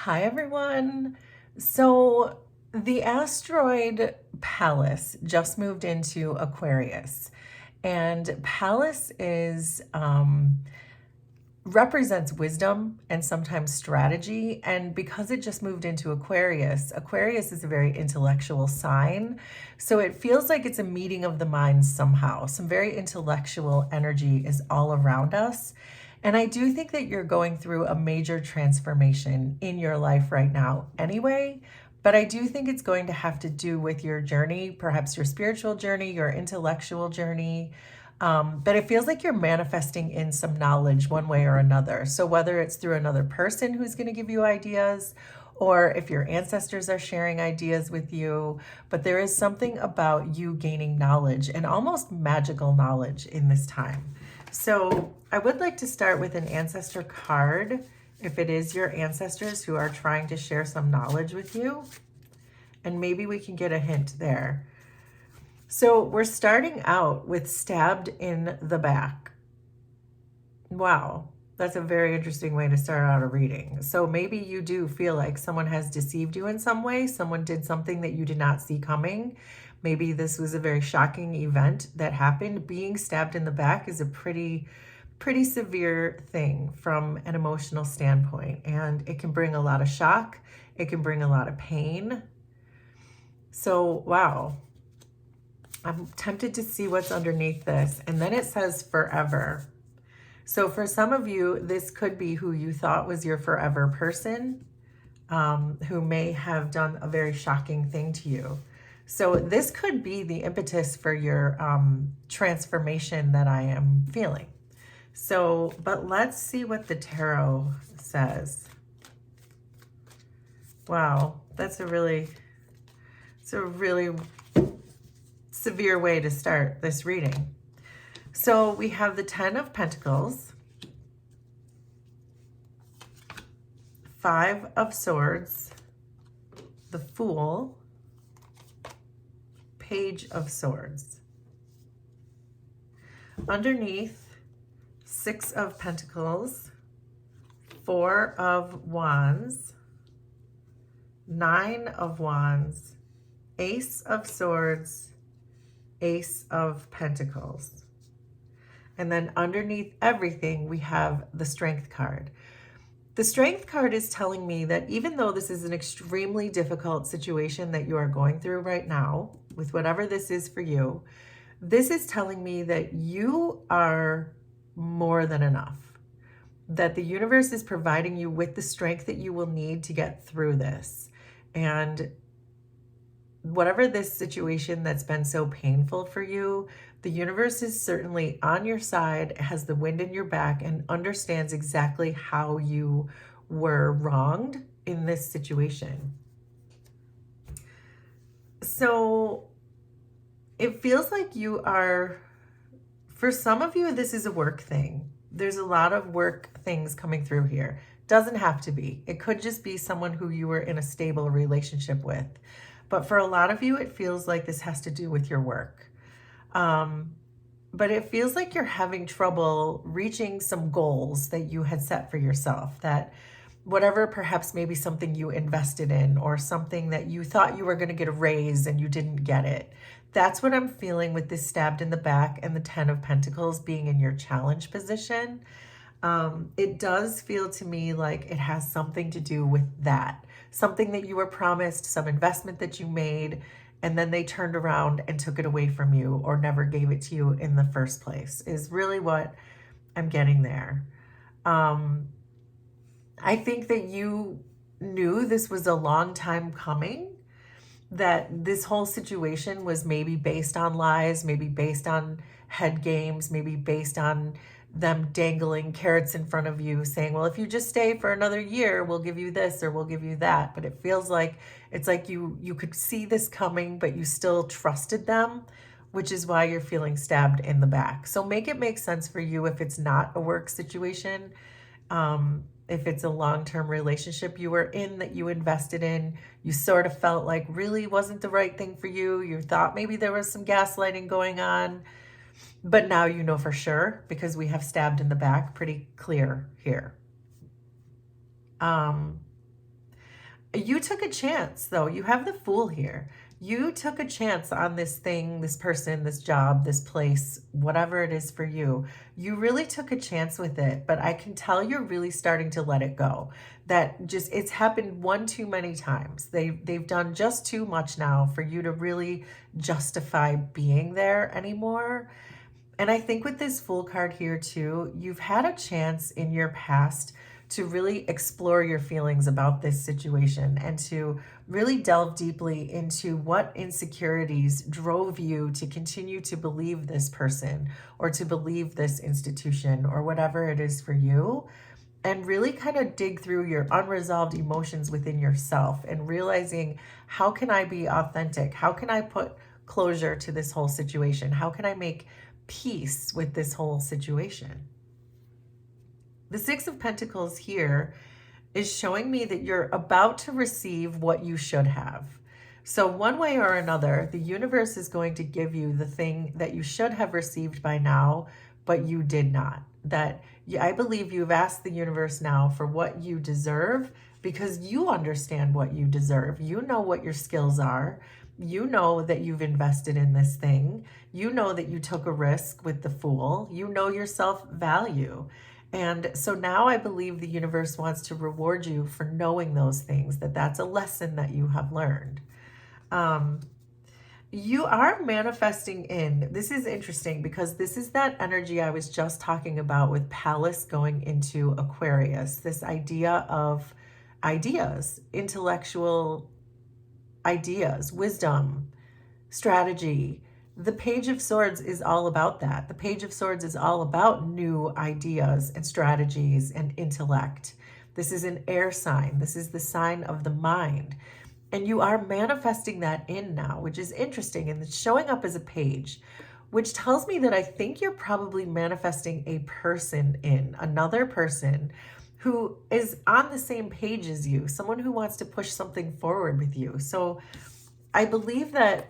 Hi, everyone. So, the asteroid Pallas just moved into Aquarius, and Pallas is represents wisdom and sometimes strategy. And because it just moved into Aquarius, Aquarius is a very intellectual sign. So it feels like it's a meeting of the minds somehow. Some very intellectual energy is all around us. And I do think that you're going through a major transformation in your life right now anyway. But I do think it's going to have to do with your journey, perhaps your spiritual journey, your intellectual journey, but it feels like you're manifesting in some knowledge one way or another. So whether it's through another person who's going to give you ideas, or if your ancestors are sharing ideas with you, but there is something about you gaining knowledge and almost magical knowledge in this time. So I would like to start with an ancestor card, if it is your ancestors who are trying to share some knowledge with you, and maybe we can get a hint there. So we're starting out with stabbed in the back. Wow, that's a very interesting way to start out a reading. So maybe you do feel like someone has deceived you in some way. Someone did something that you did not see coming. Maybe this was a very shocking event that happened. Being stabbed in the back is a pretty severe thing from an emotional standpoint, and it can bring a lot of shock. It can bring a lot of pain. So, wow. I'm tempted to see what's underneath this. And then it says forever. So for some of you, this could be who you thought was your forever person, who may have done a very shocking thing to you. So this could be the impetus for your transformation that I am feeling. So, but let's see what the tarot says. Wow, it's a really severe way to start this reading. So we have the 10 of Pentacles, 5 of Swords, the Fool, Page of Swords. Underneath, 6 of Pentacles, 4 of Wands, 9 of Wands, Ace of Swords, Ace of Pentacles. And then underneath everything, we have the Strength card. The Strength card is telling me that even though this is an extremely difficult situation that you are going through right now, with whatever this is for you, this is telling me that you are more than enough. That the universe is providing you with the strength that you will need to get through this. And whatever this situation that's been so painful for you, the universe is certainly on your side, has the wind in your back, and understands exactly how you were wronged in this situation. So it feels like you are, for some of you, this is a work thing. There's a lot of work things coming through here. Doesn't have to be. It could just be someone who you were in a stable relationship with. But for a lot of you, it feels like this has to do with your work. But it feels like you're having trouble reaching some goals that you had set for yourself, that whatever, perhaps maybe something you invested in or something that you thought you were going to get a raise and you didn't get it. That's what I'm feeling with this stabbed in the back and the 10 of Pentacles being in your challenge position. It does feel to me like it has something to do with that. Something that you were promised, some investment that you made, and then they turned around and took it away from you or never gave it to you in the first place is really what I'm getting there. I think that you knew this was a long time coming, that this whole situation was maybe based on lies, maybe based on head games, maybe based on them dangling carrots in front of you saying, well, if you just stay for another year, we'll give you this or we'll give you that. But it feels like it's like you could see this coming, but you still trusted them, which is why you're feeling stabbed in the back. So make it make sense for you if it's not a work situation. If it's a long-term relationship you were in that you invested in, you sort of felt like really wasn't the right thing for you. You thought maybe there was some gaslighting going on, but now you know for sure because we have stabbed in the back pretty clear here. You took a chance, though. You have the Fool here. You took a chance on this thing, this person, this job, this place, whatever it is for you. You really took a chance with it, but I can tell you're really starting to let it go. That just, it's happened one too many times. They've done just too much now for you to really justify being there anymore. And I think with this Fool card here too, you've had a chance in your past to really explore your feelings about this situation and to really delve deeply into what insecurities drove you to continue to believe this person or to believe this institution or whatever it is for you. And really kind of dig through your unresolved emotions within yourself and realizing, how can I be authentic? How can I put closure to this whole situation? How can I make peace with this whole situation? The Six of Pentacles here is showing me that you're about to receive what you should have. So one way or another, the universe is going to give you the thing that you should have received by now, but you did not. That I believe you've asked the universe now for what you deserve because you understand what you deserve. You know what your skills are. You know that you've invested in this thing. You know that you took a risk with the Fool. You know your self-value. And so now I believe the universe wants to reward you for knowing those things, that that's a lesson that you have learned. You are manifesting in, this is interesting because this is that energy I was just talking about with Palace going into Aquarius, this idea of ideas, intellectual ideas, wisdom, strategy. The Page of Swords is all about that. The Page of Swords is all about new ideas and strategies and intellect. This is an air sign. This is the sign of the mind. And you are manifesting that in now, which is interesting. And it's showing up as a page, which tells me that I think you're probably manifesting a person in, another person who is on the same page as you, someone who wants to push something forward with you. So I believe that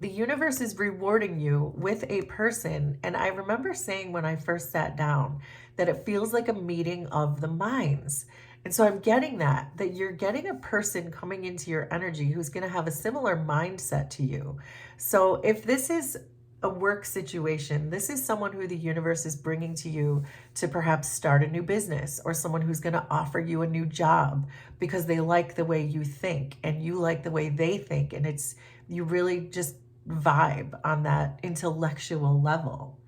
the universe is rewarding you with a person. And I remember saying when I first sat down that it feels like a meeting of the minds. And so I'm getting that you're getting a person coming into your energy who's going to have a similar mindset to you. So if this is a work situation, this is someone who the universe is bringing to you to perhaps start a new business, or someone who's going to offer you a new job because they like the way you think and you like the way they think. And it's, you really just vibe on that intellectual level.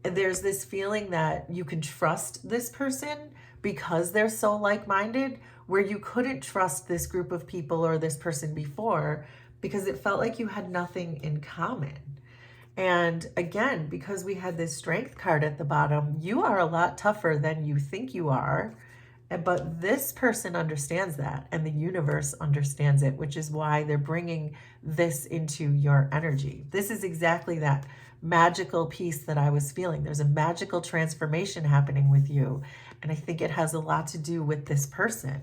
There's this feeling that you can trust this person because they're so like-minded, where you couldn't trust this group of people or this person before because it felt like you had nothing in common. And again, because we had this Strength card at the bottom, you are a lot tougher than you think you are. But this person understands that, and the universe understands it, which is why they're bringing this into your energy. This is exactly that magical piece that I was feeling. There's a magical transformation happening with you, and I think it has a lot to do with this person.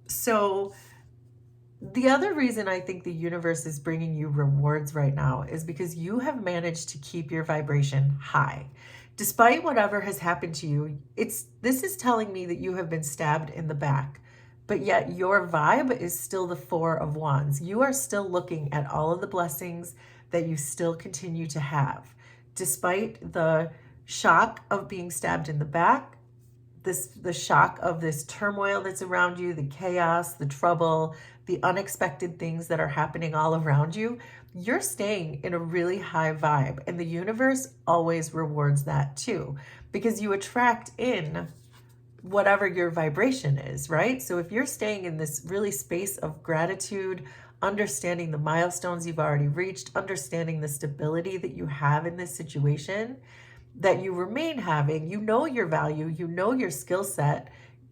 So the other reason I think the universe is bringing you rewards right now is because you have managed to keep your vibration high. Despite whatever has happened to you, this is telling me that you have been stabbed in the back, but yet your vibe is still the Four of Wands. You are still looking at all of the blessings that you still continue to have. Despite the shock of being stabbed in the back, the shock of this turmoil that's around you, the chaos, the trouble, the unexpected things that are happening all around you, you're staying in a really high vibe. And the universe always rewards that too, because you attract in whatever your vibration is, right? So if you're staying in this really space of gratitude, understanding the milestones you've already reached, understanding the stability that you have in this situation, that you remain having, you know your value, you know your skill set.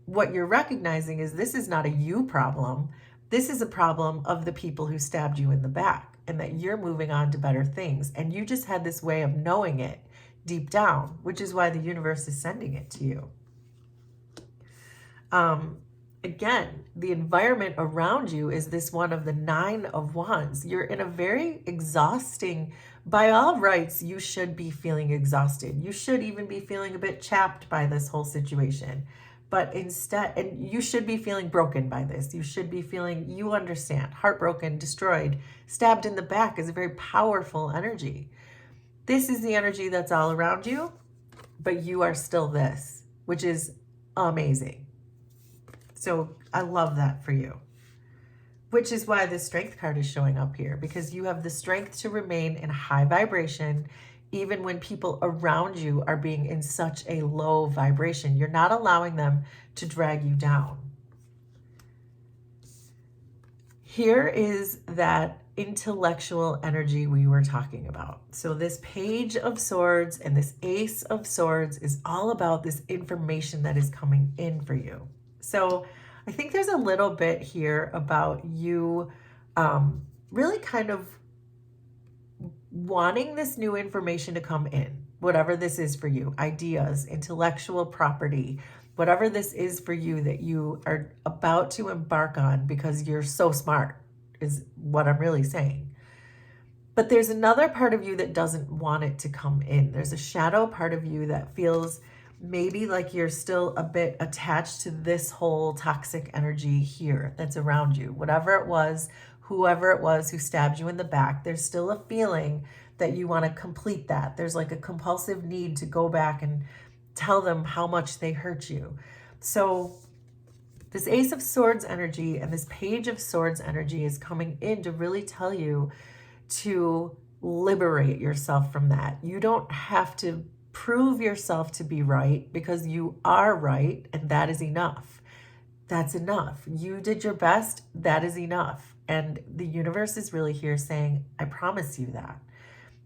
What you're recognizing is this is not a you problem. This is a problem of the people who stabbed you in the back, and that you're moving on to better things. And you just had this way of knowing it deep down, which is why the universe is sending it to you. again, the environment around you is this one of the 9 of Wands. You're in a very exhausting, by all rights, you should be feeling exhausted. You should even be feeling a bit chapped by this whole situation. But instead, and you should be feeling broken by this. You should be feeling, you understand, heartbroken, destroyed, stabbed in the back is a very powerful energy. This is the energy that's all around you, but you are still this, which is amazing. So I love that for you, which is why the strength card is showing up here, because you have the strength to remain in high vibration even when people around you are being in such a low vibration. You're not allowing them to drag you down. Here is that intellectual energy we were talking about. So this Page of Swords and this Ace of Swords is all about this information that is coming in for you. So I think there's a little bit here about you really kind of wanting this new information to come in, whatever this is for you, ideas, intellectual property, whatever this is for you that you are about to embark on because you're so smart, is what I'm really saying. But there's another part of you that doesn't want it to come in. There's a shadow part of you that feels maybe like you're still a bit attached to this whole toxic energy here that's around you. Whatever it was, whoever it was who stabbed you in the back, there's still a feeling that you want to complete that. There's like a compulsive need to go back and tell them how much they hurt you. So this Ace of Swords energy and this Page of Swords energy is coming in to really tell you to liberate yourself from that. You don't have to prove yourself to be right, because you are right, and that is enough. That's enough. You did your best. That is enough. And the universe is really here saying, I promise you that.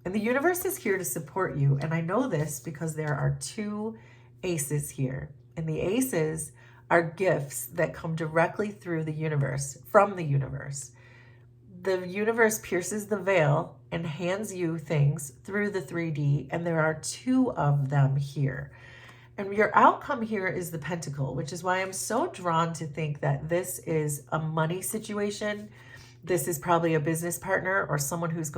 And the universe is here to support you. And I know this because there are 2 aces here. And the aces are gifts that come directly through the universe, from the universe. The universe pierces the veil and hands you things through the 3D, and there are 2 of them here. And your outcome here is the Pentacle, which is why I'm so drawn to think that this is a money situation. This is probably a business partner or someone who's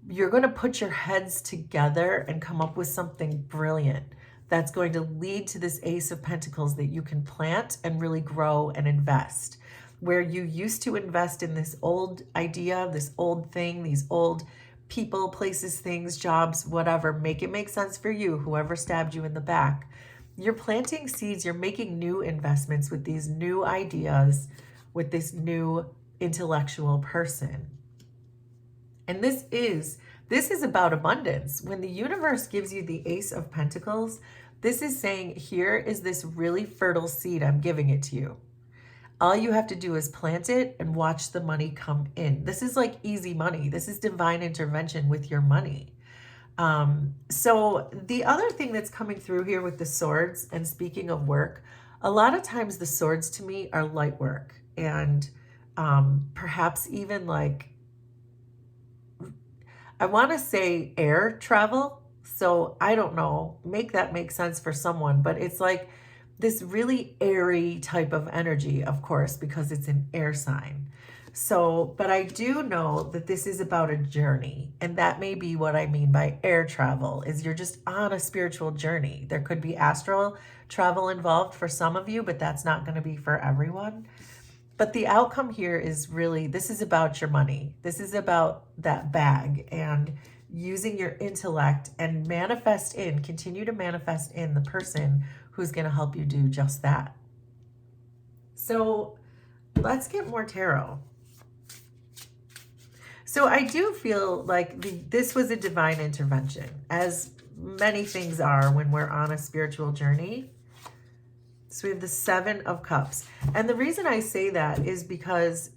you're going to put your heads together and come up with something brilliant that's going to lead to this Ace of Pentacles that you can plant and really grow and invest. Where you used to invest in this old idea, this old thing, these old people, places, things, jobs, whatever, make it make sense for you, whoever stabbed you in the back. You're planting seeds, you're making new investments with these new ideas, with this new intellectual person. And this is about abundance. When the universe gives you the Ace of Pentacles, this is saying, here is this really fertile seed, I'm giving it to you. All you have to do is plant it and watch the money come in. This is like easy money. This is divine intervention with your money. So the other thing that's coming through here with the swords, and speaking of work, a lot of times the swords to me are light work, and perhaps even like, I want to say air travel. So I don't know, make that make sense for someone, but it's like this really airy type of energy, of course, because it's an air sign. So, but I do know that this is about a journey, and that may be what I mean by air travel, is you're just on a spiritual journey. There could be astral travel involved for some of you, but that's not going to be for everyone. But the outcome here is really, this is about your money. This is about that bag and using your intellect and continue to manifest in the person who's going to help you do just that. So let's get more tarot. So I do feel like this was a divine intervention, as many things are when we're on a spiritual journey. So we have the 7 of Cups. And the reason I say that is because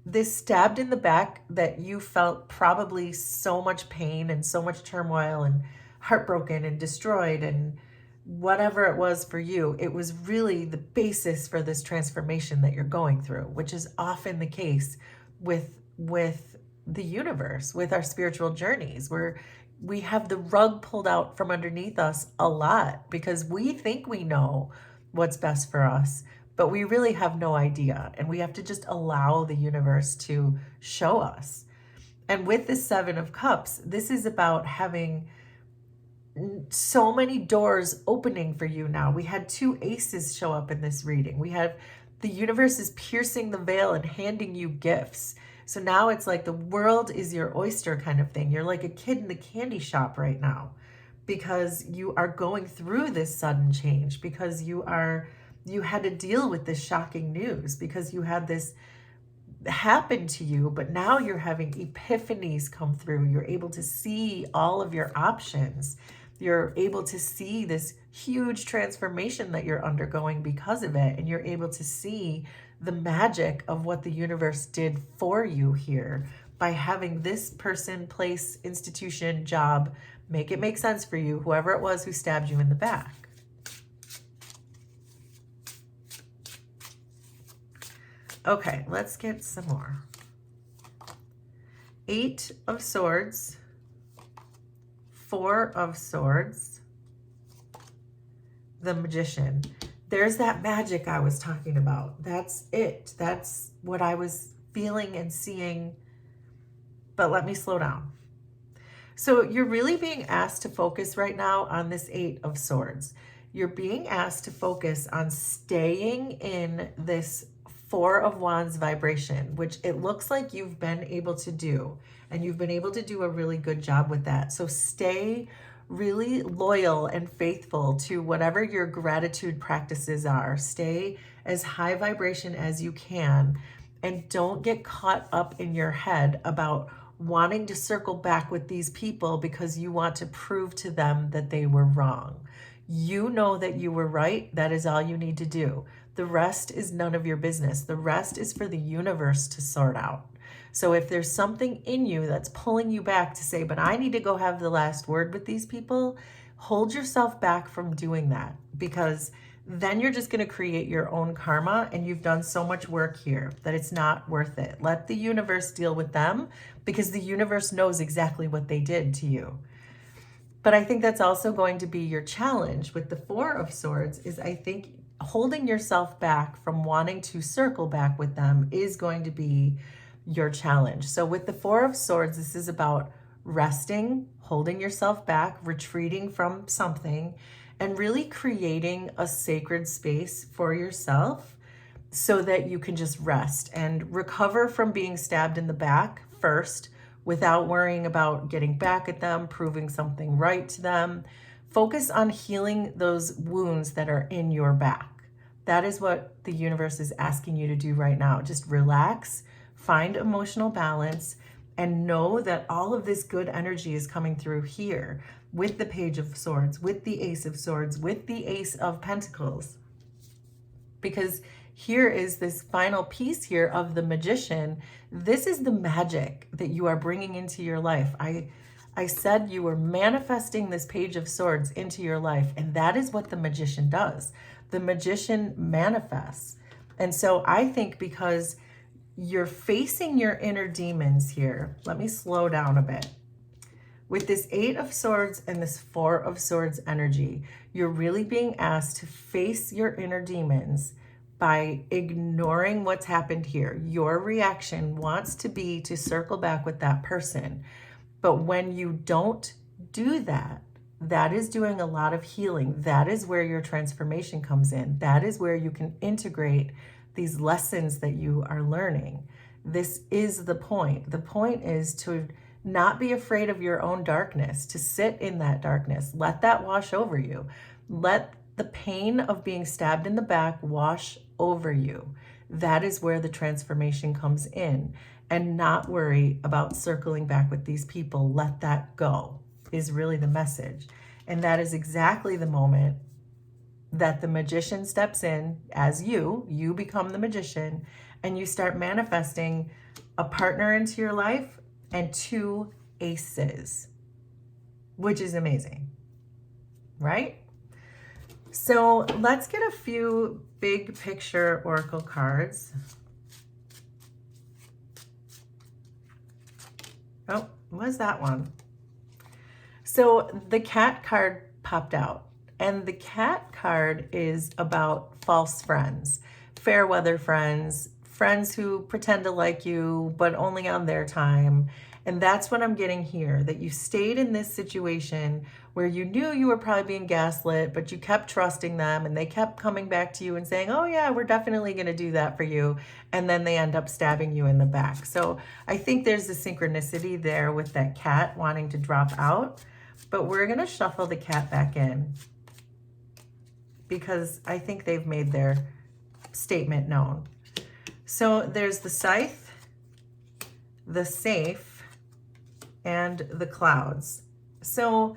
this stabbed in the back that you felt probably so much pain and so much turmoil and heartbroken and destroyed and whatever it was for you, it was really the basis for this transformation that you're going through, which is often the case with the universe, with our spiritual journeys, where we have the rug pulled out from underneath us a lot because we think we know what's best for us, but we really have no idea. And we have to just allow the universe to show us. And with this Seven of Cups, this is about having so many doors opening for you now. We had two aces show up in this reading. We have the universe is piercing the veil and handing you gifts. So now it's like the world is your oyster kind of thing. You're like a kid in the candy shop right now because you are going through this sudden change, because you had to deal with this shocking news, because you had this happen to you, but now you're having epiphanies come through. You're able to see all of your options. You're able to see this huge transformation that you're undergoing because of it. And you're able to see the magic of what the universe did for you here by having this person, place, institution, job, make it make sense for you, whoever it was who stabbed you in the back. Okay, let's get some more. Eight of Swords, Four of Swords, the Magician. There's that magic I was talking about. That's it. That's what I was feeling and seeing. But let me slow down. So you're really being asked to focus right now on this Eight of Swords. You're being asked to focus on staying in this Four of Wands vibration, which it looks like you've been able to do, and you've been able to do a really good job with that. So stay really loyal and faithful to whatever your gratitude practices are. Stay as high vibration as you can, and don't get caught up in your head about wanting to circle back with these people because you want to prove to them that they were wrong. You know that you were right. That is all you need to do. The rest is none of your business. The rest is for the universe to sort out. So if there's something in you that's pulling you back to say, but I need to go have the last word with these people, hold yourself back from doing that, because then you're just going to create your own karma, and you've done so much work here that it's not worth it. Let the universe deal with them, because the universe knows exactly what they did to you. But I think that's also going to be your challenge with the Four of Swords, is I think holding yourself back from wanting to circle back with them is going to be your challenge. So with the Four of Swords, this is about resting, holding yourself back, retreating from something, and really creating a sacred space for yourself so that you can just rest and recover from being stabbed in the back first, without worrying about getting back at them, proving something right to them. Focus on healing those wounds that are in your back. That is what the universe is asking you to do right now. Just relax, find emotional balance, and know that all of this good energy is coming through here with the Page of Swords, with the Ace of Swords, with the Ace of Pentacles. Because here is this final piece here of the Magician. This is the magic that you are bringing into your life. I said you were manifesting this Page of Swords into your life, and that is what the Magician does. The Magician manifests. And so I think because you're facing your inner demons here, let me slow down a bit. With this Eight of Swords and this Four of Swords energy, you're really being asked to face your inner demons by ignoring what's happened here. Your reaction wants to be to circle back with that person. But when you don't do that, that is doing a lot of healing. That is where your transformation comes in. That is where you can integrate these lessons that you are learning. This is the point. The point is to not be afraid of your own darkness, to sit in that darkness. Let that wash over you. Let the pain of being stabbed in the back wash over you. That is where the transformation comes in. And not worry about circling back with these people. Let that go is really the message. And that is exactly the moment that the Magician steps in as you become the Magician, and you start manifesting a partner into your life and two aces, which is amazing, right? So let's get a few big picture oracle cards. Oh, what was that one? So the cat card popped out, and the cat card is about false friends. fair weather friends, friends who pretend to like you, but only on their time. And that's what I'm getting here, that you stayed in this situation where you knew you were probably being gaslit, but you kept trusting them and they kept coming back to you and saying, oh yeah, we're definitely going to do that for you. And then they end up stabbing you in the back. So I think there's a synchronicity there with that cat wanting to drop out, but we're going to shuffle the cat back in because I think they've made their statement known. So there's the scythe, the safe, and the clouds. So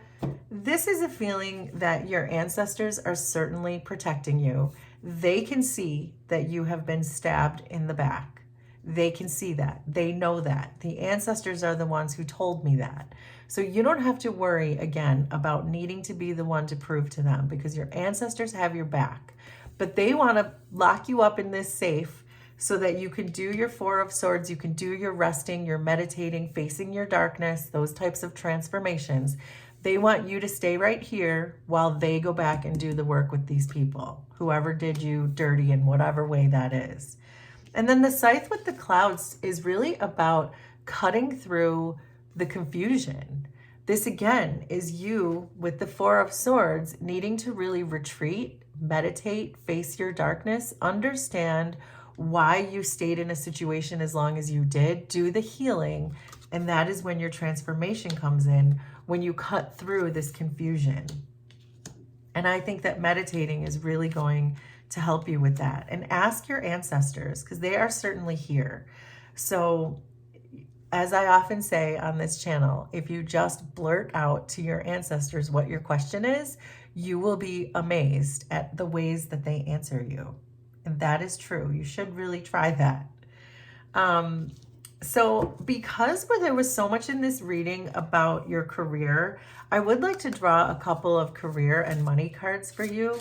this is a feeling that your ancestors are certainly protecting you. They can see that you have been stabbed in the back. They can see that. They know that. The ancestors are the ones who told me that. So you don't have to worry again about needing to be the one to prove to them because your ancestors have your back. But they want to lock you up in this safe so that you can do your Four of Swords, you can do your resting, your meditating, facing your darkness, those types of transformations. They want you to stay right here while they go back and do the work with these people, whoever did you dirty in whatever way that is. And then the scythe with the clouds is really about cutting through the confusion. This again is you with the Four of Swords needing to really retreat, meditate, face your darkness, understand why you stayed in a situation as long as you did, do the healing, and that is when your transformation comes in, when you cut through this confusion. And I think that meditating is really going to help you with that. And ask your ancestors, because they are certainly here. So as I often say on this channel, if you just blurt out to your ancestors what your question is, you will be amazed at the ways that they answer you. And that is true. You should really try that. So because there was so much in this reading about your career, I would like to draw a couple of career and money cards for you,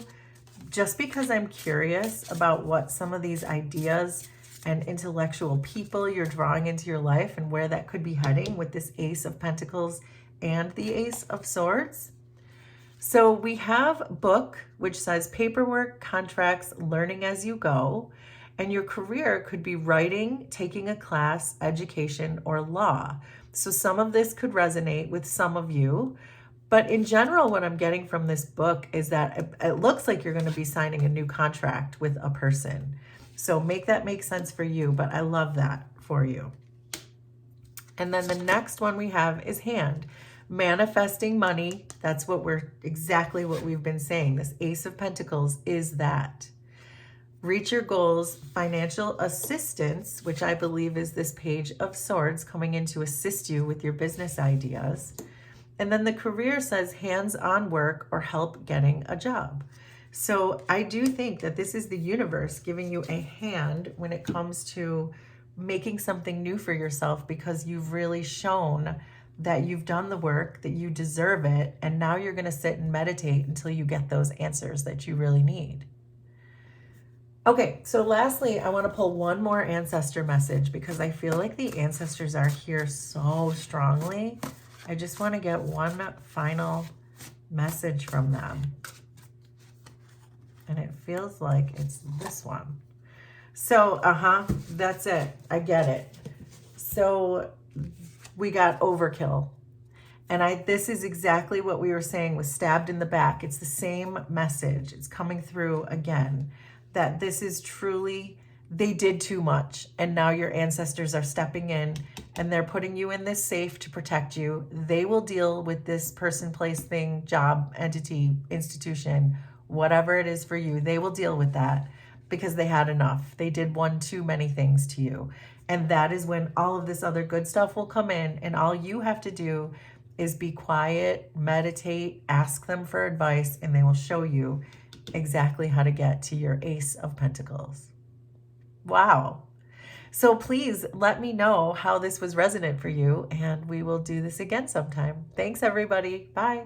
just because I'm curious about what some of these ideas and intellectual people you're drawing into your life and where that could be heading with this Ace of Pentacles and the Ace of Swords. So we have book, which says paperwork, contracts, learning as you go. And your career could be writing, taking a class, education, or law. So some of this could resonate with some of you. But in general, what I'm getting from this book is that it looks like you're going to be signing a new contract with a person. So make that make sense for you, but I love that for you. And then the next one we have is hand. Manifesting money, that's exactly what we've been saying. This Ace of Pentacles is that. Reach your goals, financial assistance, which I believe is this Page of Swords coming in to assist you with your business ideas. And then the career says hands-on work or help getting a job. So I do think that this is the universe giving you a hand when it comes to making something new for yourself, because you've really shown that you've done the work, that you deserve it, and now you're going to sit and meditate until you get those answers that you really need. Okay, so lastly, I want to pull one more ancestor message because I feel like the ancestors are here so strongly. I just want to get one final message from them. And it feels like it's this one. So, that's it. I get it. So we got overkill. And this is exactly what we were saying with stabbed in the back. It's the same message. It's coming through again, that this is truly, they did too much. And now your ancestors are stepping in and they're putting you in this safe to protect you. They will deal with this person, place, thing, job, entity, institution, whatever it is for you. They will deal with that because they had enough. They did one too many things to you. And that is when all of this other good stuff will come in, and all you have to do is be quiet, meditate, ask them for advice, and they will show you exactly how to get to your Ace of Pentacles. Wow. So please let me know how this was resonant for you, and we will do this again sometime. Thanks, everybody. Bye.